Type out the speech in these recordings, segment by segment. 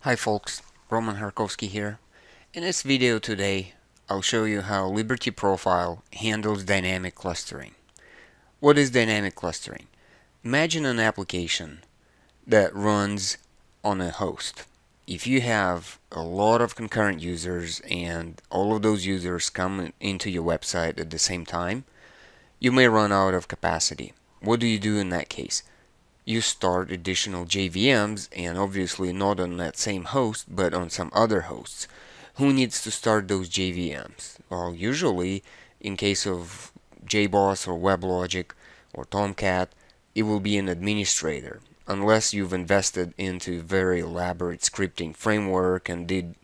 Hi folks, Roman Harkowski here. In this video today, I'll show you how Liberty Profile handles dynamic clustering. What is dynamic clustering? Imagine an application that runs on a host. If you have a lot of concurrent users and all of those users come into your website at the same time, you may run out of capacity. What do you do in that case? You start additional JVMs, and obviously not on that same host but on some other hosts. Who needs to start those JVMs? Well, usually in case of JBoss or WebLogic or Tomcat, it will be an administrator, unless you've invested into very elaborate scripting framework and did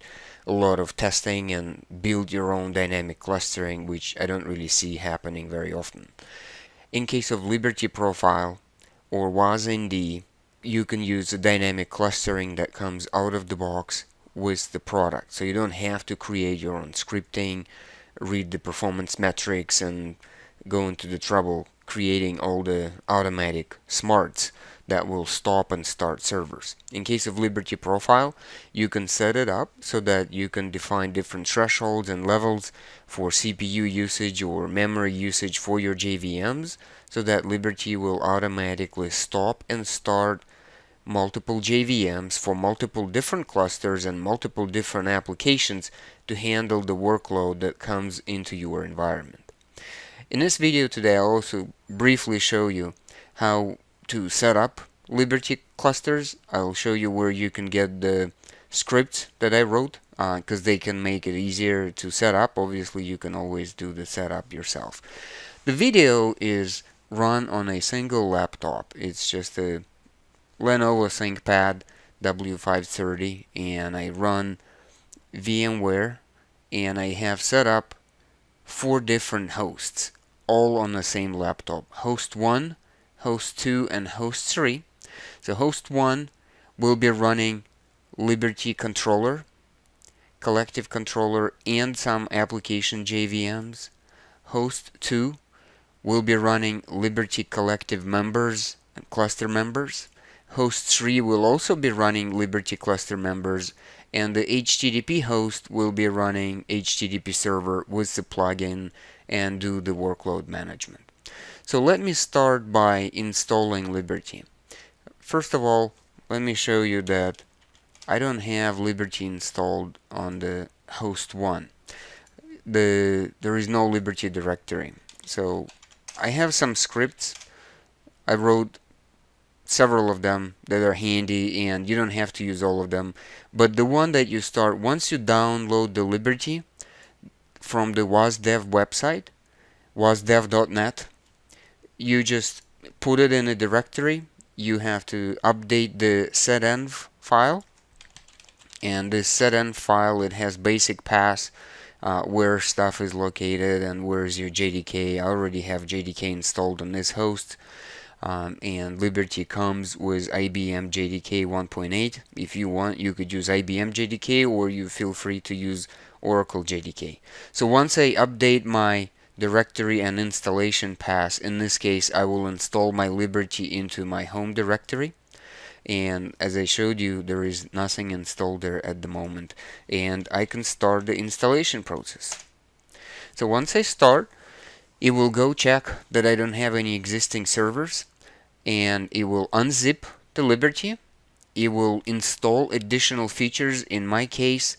a lot of testing and build your own dynamic clustering, which I don't really see happening very often. In case of Liberty Profile or WAS-ND, you can use a dynamic clustering that comes out of the box with the product. So you don't have to create your own scripting, read the performance metrics, and go into the trouble creating all the automatic smarts that will stop and start servers. In case of Liberty Profile, you can set it up so that you can define different thresholds and levels for CPU usage or memory usage for your JVMs, so that Liberty will automatically stop and start multiple JVMs for multiple different clusters and multiple different applications to handle the workload that comes into your environment. In this video today, I'll also briefly show you how to set up Liberty clusters. I'll show you where you can get the scripts that I wrote, because they can make it easier to set up. Obviously, you can always do the setup yourself. The video is run on a single laptop. It's just a Lenovo ThinkPad W530, and I run VMware, and I have set up 4 different hosts, all on the same laptop. Host 1, host 2, and host 3. So host 1 will be running Liberty Controller, Collective Controller, and some application JVMs. Host 2 will be running Liberty Collective Members and Cluster Members. Host 3 will also be running Liberty Cluster Members, and the HTTP host will be running HTTP Server with the plugin and do the workload management. So let me start by installing Liberty. First of all, let me show you that I don't have Liberty installed on the host 1. There is no Liberty directory. So I have some scripts. I wrote several of them that are handy, and you don't have to use all of them. But the one that you start, once you download the Liberty from the wasdev website, wasdev.net, you just put it in a directory. You have to update the setenv file, and this setenv file, it has basic paths, where stuff is located and where's your JDK. I already have JDK installed on this host. And Liberty comes with IBM JDK 1.8. If you want, you could use IBM JDK, or you feel free to use Oracle JDK. So once I update my directory and installation paths, in this case I will install my Liberty into my home directory, and as I showed you, there is nothing installed there at the moment, and I can start the installation process. So once I start, it will go check that I don't have any existing servers, and it will unzip the Liberty. It will install additional features. In my case,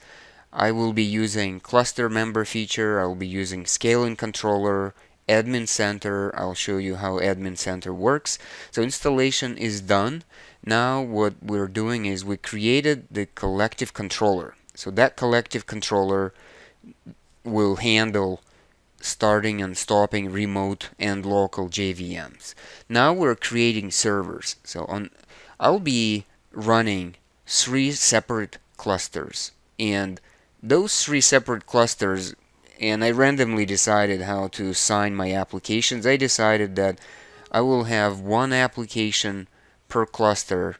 I will be using cluster member feature, I will be using scaling controller, admin center. I'll show you how admin center works. So installation is done. Now what we're doing is we created the collective controller. So that collective controller will handle starting and stopping remote and local JVMs. Now we're creating servers. So I'll be running 3 separate clusters, and those 3 separate clusters, and I randomly decided how to assign my applications. I decided that I will have 1 application per cluster,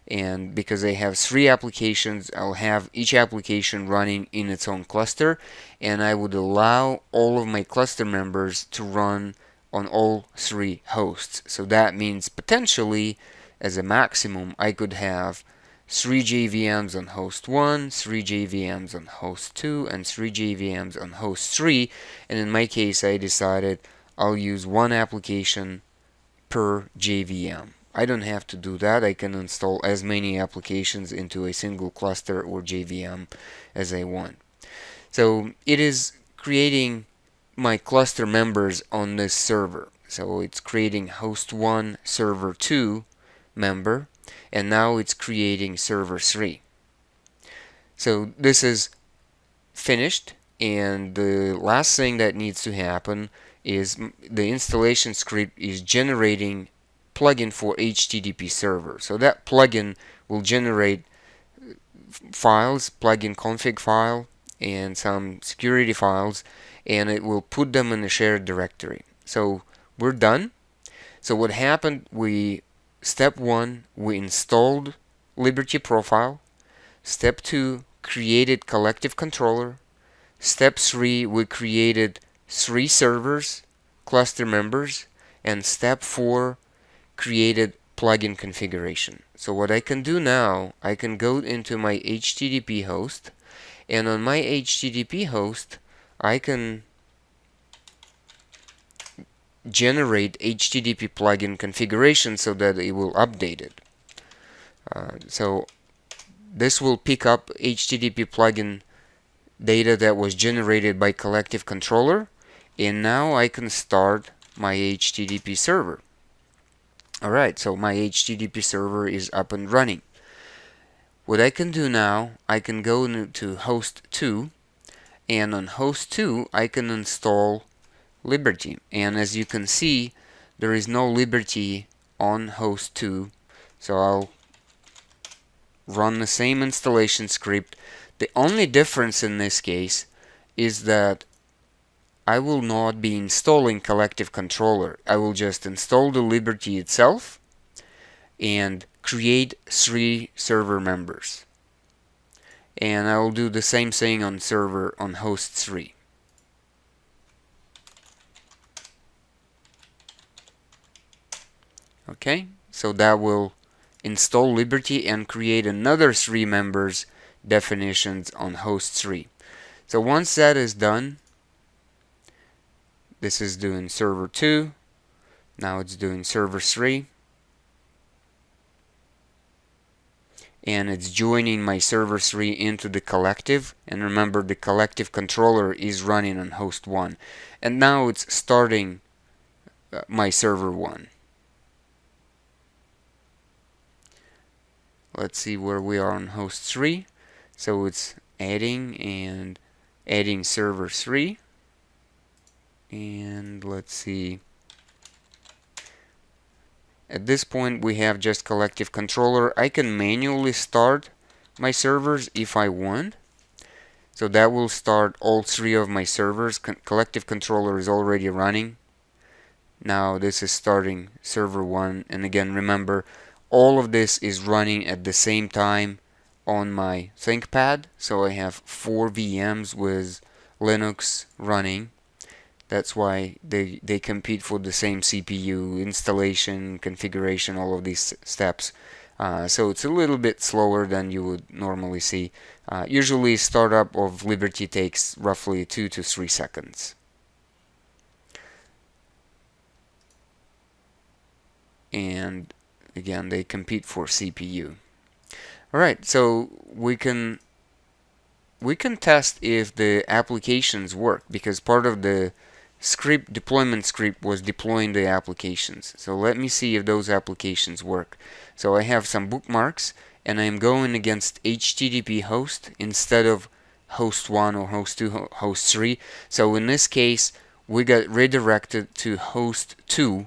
and because I have 3 applications, I'll have each application running in its own cluster, and I would allow all of my cluster members to run on all 3 hosts. So that means potentially, as a maximum, I could have 3 JVMs on host 1, 3 JVMs on host 2, and 3 JVMs on host 3. And in my case, I decided I'll use one application per JVM. I don't have to do that. I can install as many applications into a single cluster or JVM as I want. So it is creating my cluster members on this server. So it's creating host 1, server 2 member, and now it's creating server 3. So this is finished, and the last thing that needs to happen is the installation script is generating plugin for HTTP server. So that plugin will generate files, plugin config file, and some security files, and it will put them in a shared directory. So we're done. So what happened, step 1, we installed Liberty profile. Step 2, created collective controller. Step 3, we created 3 servers, cluster members. And step 4, created plugin configuration. So what I can do now, I can go into my HTTP host, and on my HTTP host, I can generate HTTP plugin configuration so that it will update it. So this will pick up HTTP plugin data that was generated by collective controller, and now I can start my HTTP server. Alright, so my HTTP server is up and running. What I can do now, I can go to host 2, and on host 2 I can install Liberty. And as you can see, there is no Liberty on host 2, so I'll run the same installation script. The only difference in this case is that I will not be installing collective controller. I will just install the Liberty itself and create 3 server members. And I will do the same thing on host 3. Okay, so that will install Liberty and create another 3 members definitions on host 3. So once that is done, this is doing server 2, now it's doing server 3, and it's joining my server 3 into the collective. And remember, the collective controller is running on host 1, and now it's starting my server 1. Let's see where we are on host 3. So it's adding server 3. And let's see. At this point we have just collective controller. I can manually start my servers if I want. So that will start all 3 of my servers. Collective controller is already running. Now this is starting server 1. And again, remember, all of this is running at the same time on my ThinkPad. So I have 4 VMs with Linux running. That's why they compete for the same CPU, installation, configuration, all of these steps. So it's a little bit slower than you would normally see. Usually startup of Liberty takes roughly 2 to 3 seconds. And again, they compete for CPU. Alright, so we can test if the applications work, because part of the deployment script was deploying the applications. So let me see if those applications work. So I have some bookmarks, and I'm going against HTTP host instead of host 1 or host 2, host 3. So in this case, we got redirected to host 2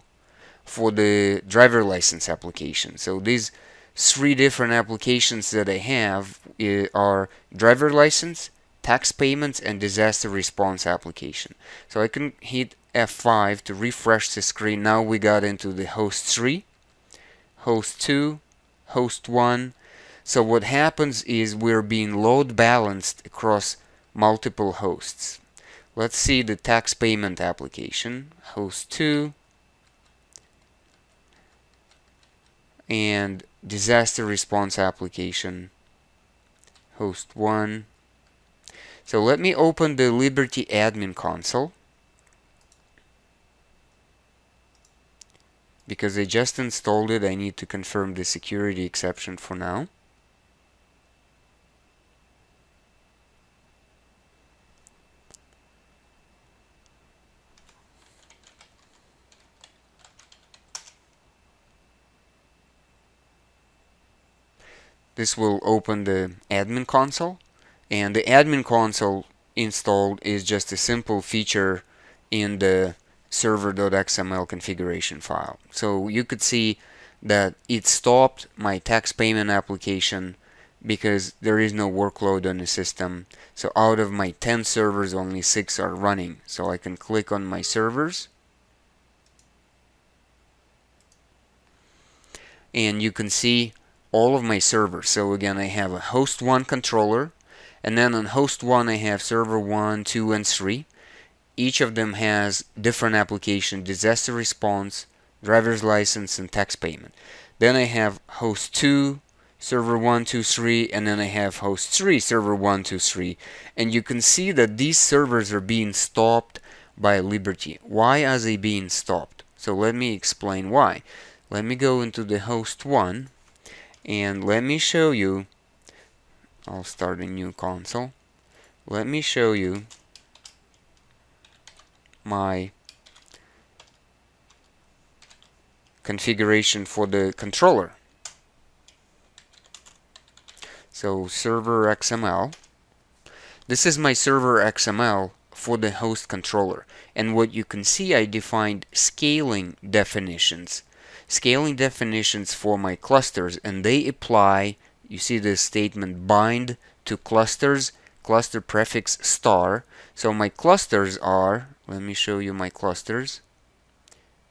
for the driver license application. So these 3 different applications that I have are driver license, tax payments, and disaster response application. So I can hit F5 to refresh the screen. Now we got into the host 3, host 2, host 1. So what happens is we're being load balanced across multiple hosts. Let's see the tax payment application, host 2. And disaster response application, host 1. So let me open the Liberty admin console, because I just installed it. I need to confirm the security exception for now. This will open the admin console, and the admin console installed is just a simple feature in the server.xml configuration file. So you could see that it stopped my tax payment application because there is no workload on the system. So out of my 10 servers, only 6 are running. So I can click on my servers, and you can see all of my servers. So again, I have a host 1 controller, and then on host 1 I have server 1, 2, and 3. Each of them has different application: disaster response, driver's license, and tax payment. Then I have host 2, server 1, 2, 3, and then I have host 3, server 1, 2, 3. And you can see that these servers are being stopped by Liberty. Why are they being stopped? So let me explain why. Let me go into the host 1, and let me show you. I'll start a new console. Let me show you my configuration for the controller. So server XML. This is my server XML for the host controller. And what you can see, I defined scaling definitions. Scaling definitions for my clusters, and they apply, you see this statement, bind to clusters, cluster prefix star. So my clusters are, let me show you my clusters.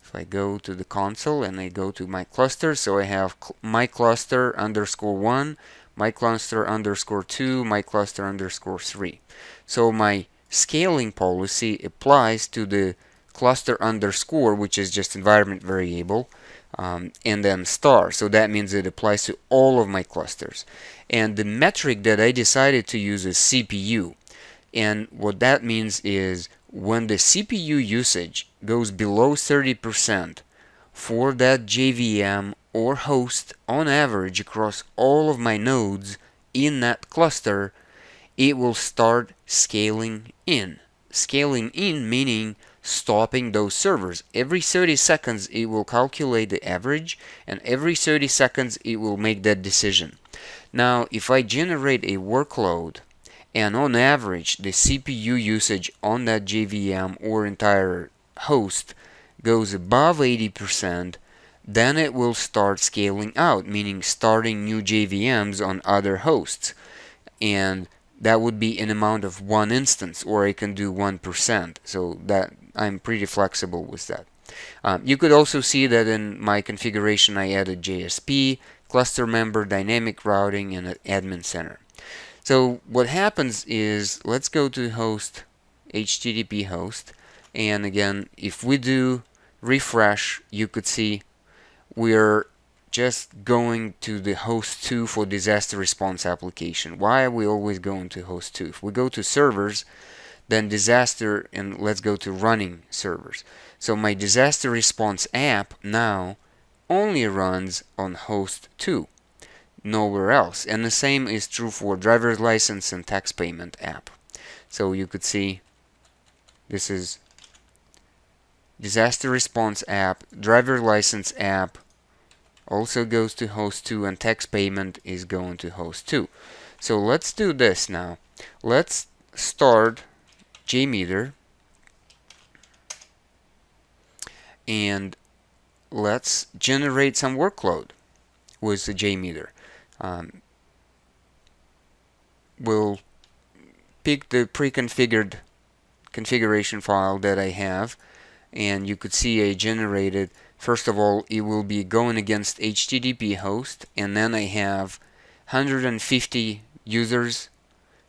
If I go to the console and I go to my clusters, so I have my cluster underscore 1, my cluster underscore 2, my cluster underscore 3. So my scaling policy applies to the cluster underscore, which is just environment variable, and then star. So that means it applies to all of my clusters. And the metric that I decided to use is CPU. And what that means is when the CPU usage goes below 30% for that JVM or host on average across all of my nodes in that cluster, it will start scaling in. Scaling in meaning stopping those servers. Every 30 seconds it will calculate the average, and every 30 seconds it will make that decision. Now, if I generate a workload and on average the CPU usage on that JVM or entire host goes above 80%, then it will start scaling out, meaning starting new JVMs on other hosts. And that would be an amount of 1 instance, or I can do 1%. So that I'm pretty flexible with that. You could also see that in my configuration I added JSP, cluster member, dynamic routing, and an admin center. So what happens is, let's go to host, HTTP host, and again, if we do refresh, you could see we're just going to the host 2 for disaster response application. Why are we always going to host 2? If we go to servers, then disaster, and let's go to running servers. So my disaster response app now only runs on host 2, nowhere else. And the same is true for driver's license and tax payment app. So you could see this is disaster response app, driver license app also goes to host 2, and tax payment is going to host 2. So let's do this now. Let's start JMeter, and let's generate some workload with the JMeter. We'll pick the pre-configured configuration file that I have, and you could see I generated, first of all, it will be going against HTTP host, and then I have 150 users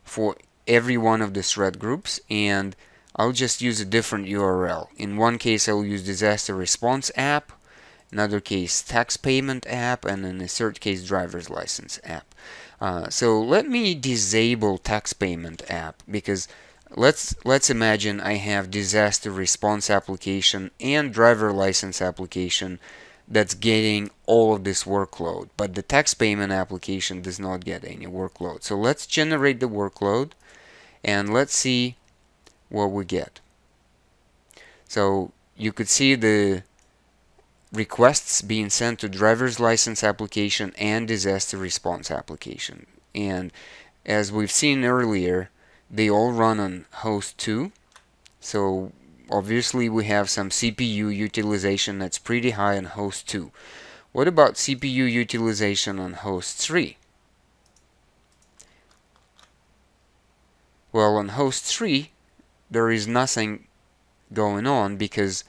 for every one of the thread groups, and I'll just use a different URL. In one case I'll use disaster response app, another case tax payment app, and in the third case driver's license app. So let me disable tax payment app, because let's imagine I have disaster response application and driver license application that's getting all of this workload, but the tax payment application does not get any workload. So let's generate the workload and let's see what we get. So you could see the requests being sent to driver's license application and disaster response application. And as we've seen earlier, they all run on host 2. So obviously we have some CPU utilization that's pretty high on host 2. What about CPU utilization on host 3? Well, on host 3 there is nothing going on because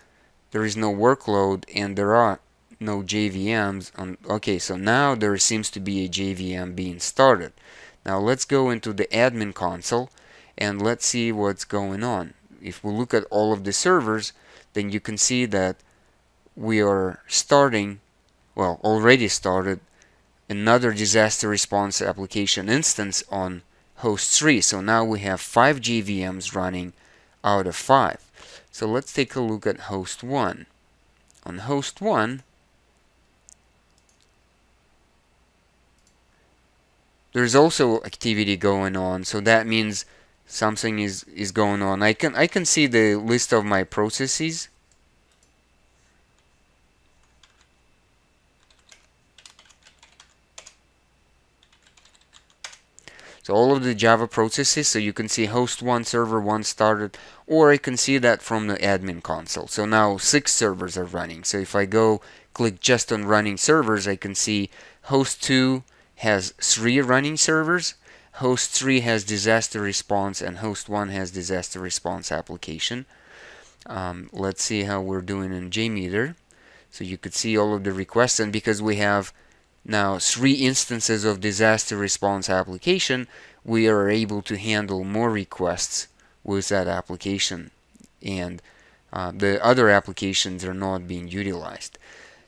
there is no workload and there are no JVMs on. Okay, so now there seems to be a JVM being started. Now let's go into the admin console and let's see what's going on. If we look at all of the servers, then you can see that we are starting, well, already started another disaster response application instance on host 3. So now we have 5 JVMs running out of 5. So let's take a look at host 1. On host 1, there's also activity going on, so that means something is going on. I can see the list of my processes. So all of the Java processes, so you can see host 1, server 1 started, or I can see that from the admin console. So now 6 servers are running. So if I go click just on running servers, I can see host 2 has 3 running servers, host 3 has disaster response, and host 1 has disaster response application. Let's see how we're doing in JMeter. So you could see all of the requests, and because we have now 3 instances of disaster response application, we are able to handle more requests with that application, and the other applications are not being utilized.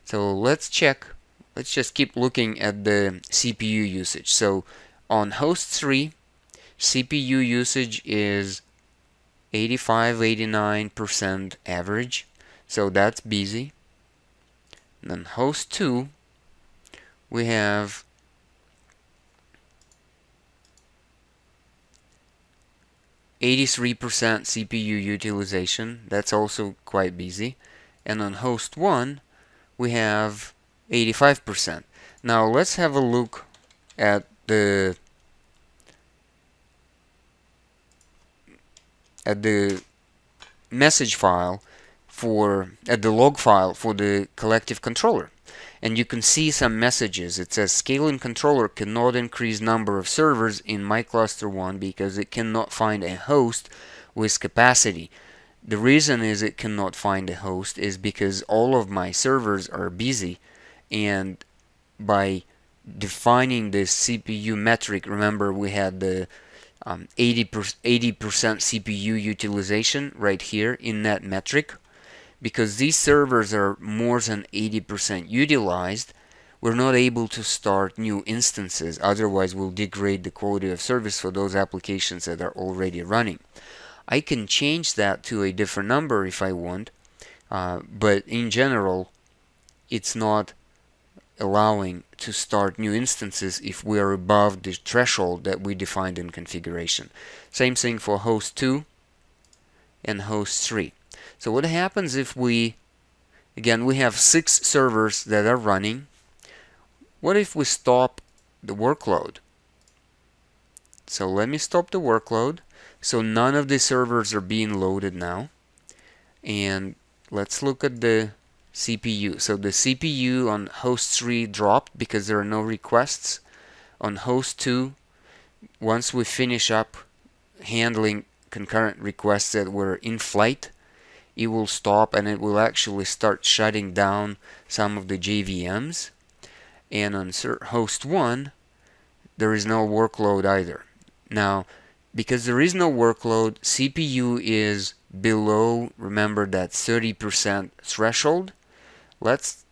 So let's check. Let's just keep looking at the CPU usage. So on host 3, CPU usage is 85-89% average, so that's busy. And then host 2, we have 83% CPU utilization, that's also quite busy. And on host 1, we have 85%. Now let's have a look at the message file at the log file for the collective controller, and you can see some messages. It says scaling controller cannot increase number of servers in my cluster 1 because it cannot find a host with capacity. The reason is it cannot find a host is because all of my servers are busy, and by defining the CPU metric, remember we had the 80% CPU utilization right here in that metric. Because these servers are more than 80% utilized, we're not able to start new instances. Otherwise, we'll degrade the quality of service for those applications that are already running. I can change that to a different number if I want, but in general, it's not allowing to start new instances if we are above the threshold that we defined in configuration. Same thing for host 2 and host 3. So what happens if we have 6 servers that are running. What if we stop the workload? So let me stop the workload. So none of the servers are being loaded now. And let's look at the CPU. So the CPU on host 3 dropped because there are no requests. On host 2, once we finish up handling concurrent requests that were in flight, it will stop and it will actually start shutting down some of the JVMs. And on host 1, there is no workload either. Now, because there is no workload, CPU is below, remember, that 30% threshold. Let's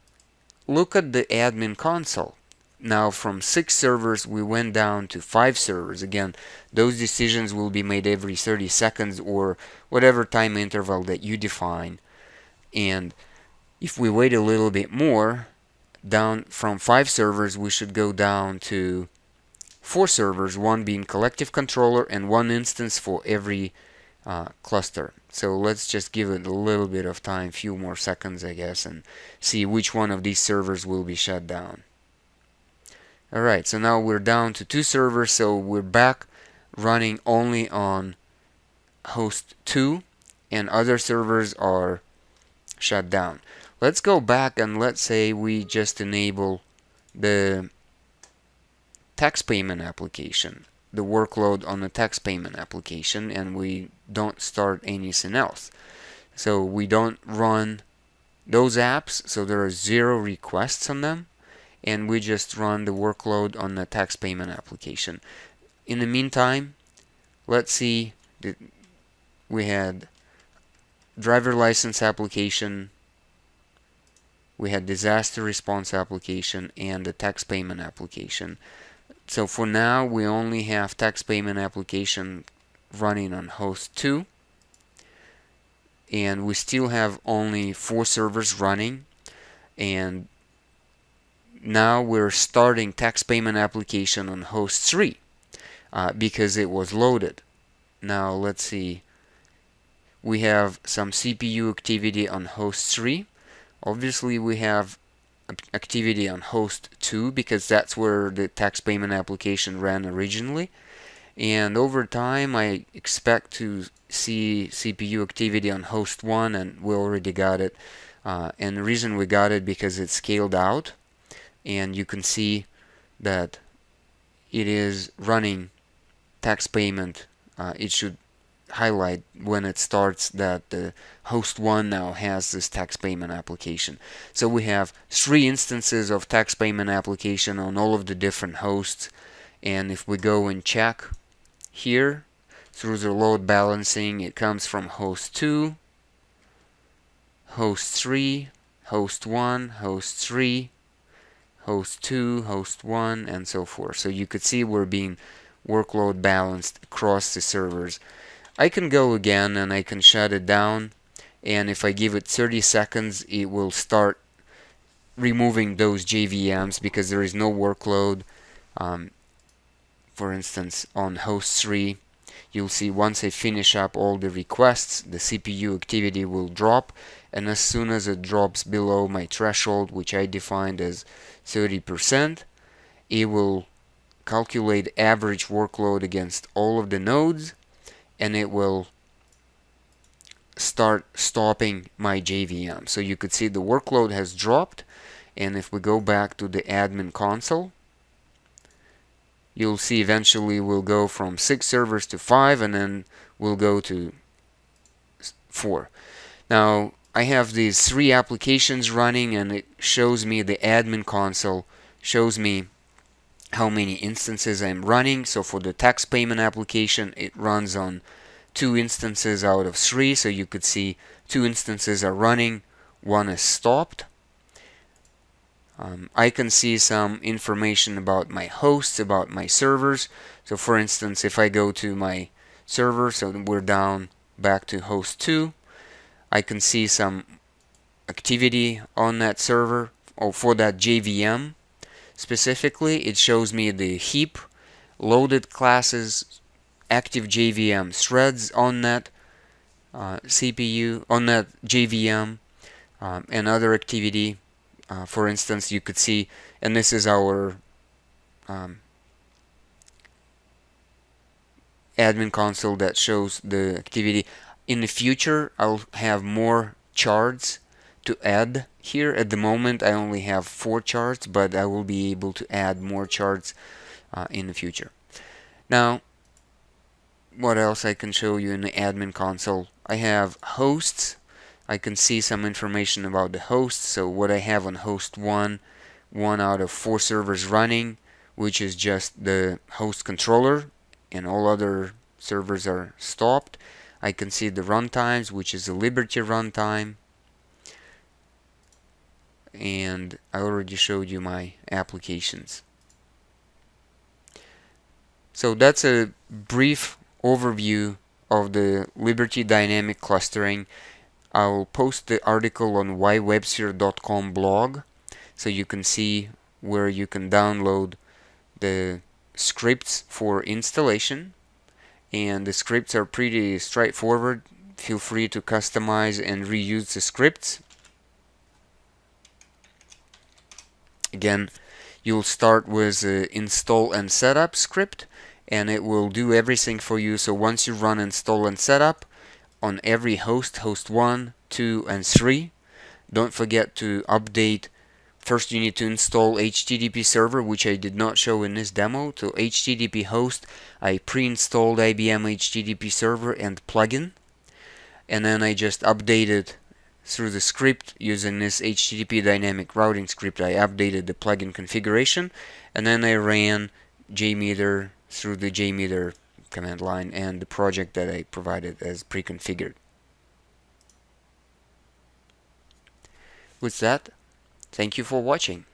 look at the admin console. Now from 6 servers we went down to 5 servers. Again, those decisions will be made every 30 seconds or whatever time interval that you define. And if we wait a little bit more, down from 5 servers we should go down to 4 servers, one being collective controller and one instance for every cluster. So let's just give it a little bit of time, few more seconds I guess, and see which one of these servers will be shut down. Alright, so now we're down to 2 servers, so we're back running only on host 2 and other servers are shut down. Let's go back and let's say we just enable the tax payment application, the workload on the tax payment application, and we don't start anything else. So we don't run those apps, so there are 0 requests on them, and we just run the workload on the tax payment application. In the meantime, let's see that we had driver license application, we had disaster response application, and the tax payment application. So for now we only have tax payment application running on host 2, and we still have only 4 servers running, and now we're starting tax payment application on host 3 because it was loaded. Now let's see, we have some CPU activity on host 3. Obviously we have activity on host 2 because that's where the tax payment application ran originally, and over time I expect to see CPU activity on host 1, and we already got it, and the reason we got it because it's scaled out, and you can see that it is running tax payment. It should highlight when it starts that the host 1 now has this tax payment application. So we have 3 instances of tax payment application on all of the different hosts, and if we go and check here through the load balancing, it comes from host 2, host 3, host 1, host 3, host 2, host 1, and so forth. So you could see we're being workload balanced across the servers. I can go again and I can shut it down, and if I give it 30 seconds it will start removing those JVMs because there is no workload. For instance, on host 3, you'll see once I finish up all the requests, the CPU activity will drop, and as soon as it drops below my threshold, which I defined as 30%, it will calculate average workload against all of the nodes, and it will start stopping my JVM. So you could see the workload has dropped, and if we go back to the admin console, you'll see eventually we'll go from 6 servers to 5, and then we'll go to 4. Now I have these 3 applications running, and it shows me the admin console, shows me how many instances I'm running. So for the tax payment application, it runs on 2 instances out of 3, so you could see 2 instances are running, 1 is stopped. I can see some information about my hosts, about my servers. So for instance, if I go to my server, so we're down back to host 2, I can see some activity on that server, or for that JVM specifically. It shows me the heap, loaded classes, active JVM threads on that CPU, on that JVM, and other activity. For instance, you could see, and this is our admin console that shows the activity. In the future, I'll have more charts to add here. At the moment, I only have 4 charts, but I will be able to add more charts in the future. Now, what else I can show you in the admin console? I have hosts. I can see some information about the hosts. So what I have on host 1, 1 out of 4 servers running, which is just the host controller, and all other servers are stopped. I can see the runtimes, which is the Liberty runtime. and I already showed you my applications. So that's a brief overview of the Liberty Dynamic Clustering. I'll post the article on www.websphere.com blog so you can see where you can download the scripts for installation. And the scripts are pretty straightforward. Feel free to customize and reuse the scripts. Again, you'll start with the install and setup script, and it will do everything for you. So once you run install and setup on every host, host 1, 2, and 3, don't forget to update. First, you need to install HTTP server, which I did not show in this demo. So HTTP host, I pre-installed IBM HTTP server and plugin, and then I just updated through the script using this HTTP dynamic routing script. I updated the plugin configuration, and then I ran JMeter through the JMeter command line and the project that I provided as pre-configured. With that, thank you for watching.